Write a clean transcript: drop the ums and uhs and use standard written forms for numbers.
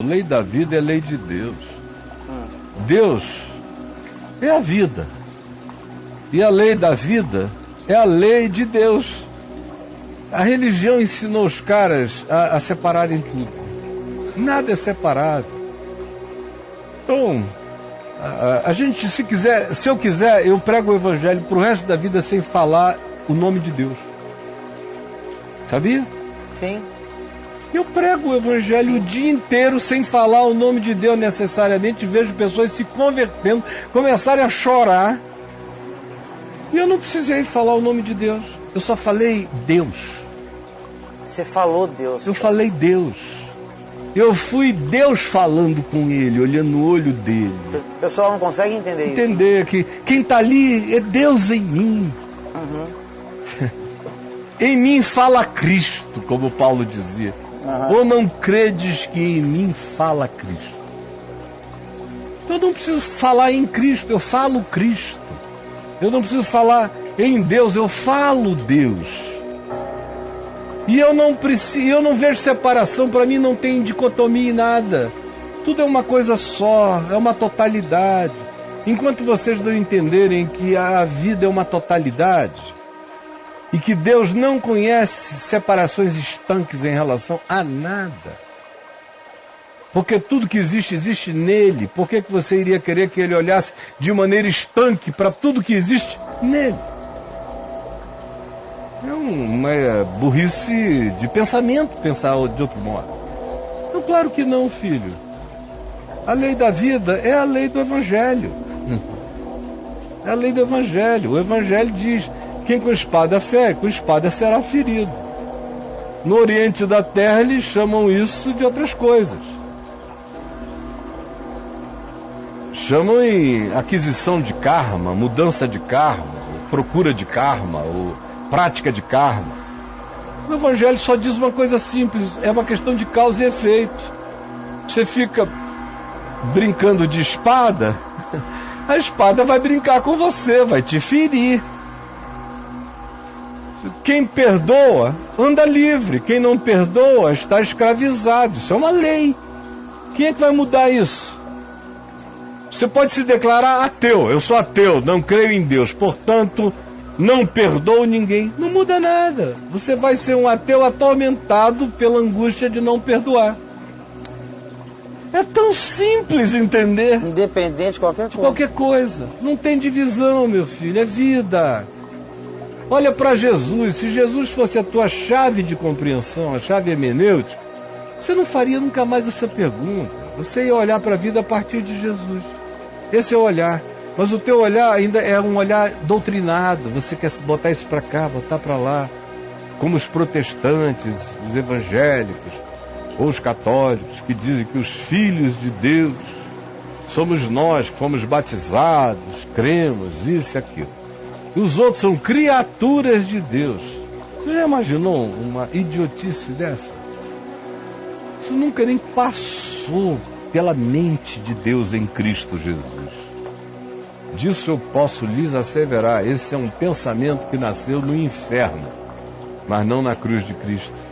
A lei da vida é a lei de Deus. Deus é a vida. E a lei da vida é a lei de Deus. A religião ensinou os caras a separarem tudo. Nada é separado. Então, a gente, se eu quiser, eu prego o evangelho pro resto da vida sem falar o nome de Deus. Sabia? Sim. Eu prego o evangelho o dia inteiro sem falar o nome de Deus necessariamente. Vejo pessoas se convertendo, começarem a chorar. E eu não precisei falar o nome de Deus. Eu só falei Deus. Você falou Deus. Eu falei Deus. Eu fui Deus falando com ele, olhando no olho dele. O pessoal não consegue entender isso. Entender que quem está ali é Deus em mim. Em mim fala Cristo, como Paulo dizia. Ou não credes que em mim fala Cristo? Então eu não preciso falar em Cristo, eu falo Cristo. Eu não preciso falar em Deus, eu falo Deus. E eu não vejo separação, para mim não tem dicotomia em nada. Tudo é uma coisa só, é uma totalidade. Enquanto vocês não entenderem que a vida é uma totalidade, e que Deus não conhece separações estanques em relação a nada. Porque tudo que existe, existe nele. Por que você iria querer que ele olhasse de maneira estanque para tudo que existe nele? É uma burrice de pensamento pensar de outro modo. Então, claro que não, filho. A lei da vida é a lei do Evangelho. É a lei do Evangelho. O Evangelho diz: quem com espada fere, com espada será ferido. No Oriente da Terra eles chamam isso de outras coisas. Chamam em aquisição de karma, mudança de karma, procura de karma, ou prática de karma. O Evangelho só diz uma coisa simples, é uma questão de causa e efeito. Você fica brincando de espada, a espada vai brincar com você, vai te ferir. Quem perdoa, anda livre. Quem não perdoa, está escravizado. Isso é uma lei. Quem é que vai mudar isso? Você pode se declarar ateu. Eu sou ateu, não creio em Deus. Portanto, não perdoo ninguém. Não muda nada. Você vai ser um ateu atormentado pela angústia de não perdoar. É tão simples entender. Independente de qualquer coisa. Qualquer coisa. Não tem divisão, meu filho. É vida. Olha para Jesus. Se Jesus fosse a tua chave de compreensão, a chave hermenêutica, você não faria nunca mais essa pergunta. Você ia olhar para a vida a partir de Jesus. Esse é o olhar. Mas o teu olhar ainda é um olhar doutrinado. Você quer botar isso para cá, botar para lá. Como os protestantes, os evangélicos, ou os católicos, que dizem que os filhos de Deus somos nós, que fomos batizados, cremos, isso e aquilo. E os outros são criaturas de Deus. Você já imaginou uma idiotice dessa? Isso nunca nem passou pela mente de Deus em Cristo Jesus. Disso eu posso lhes asseverar. Esse é um pensamento que nasceu no inferno, mas não na cruz de Cristo.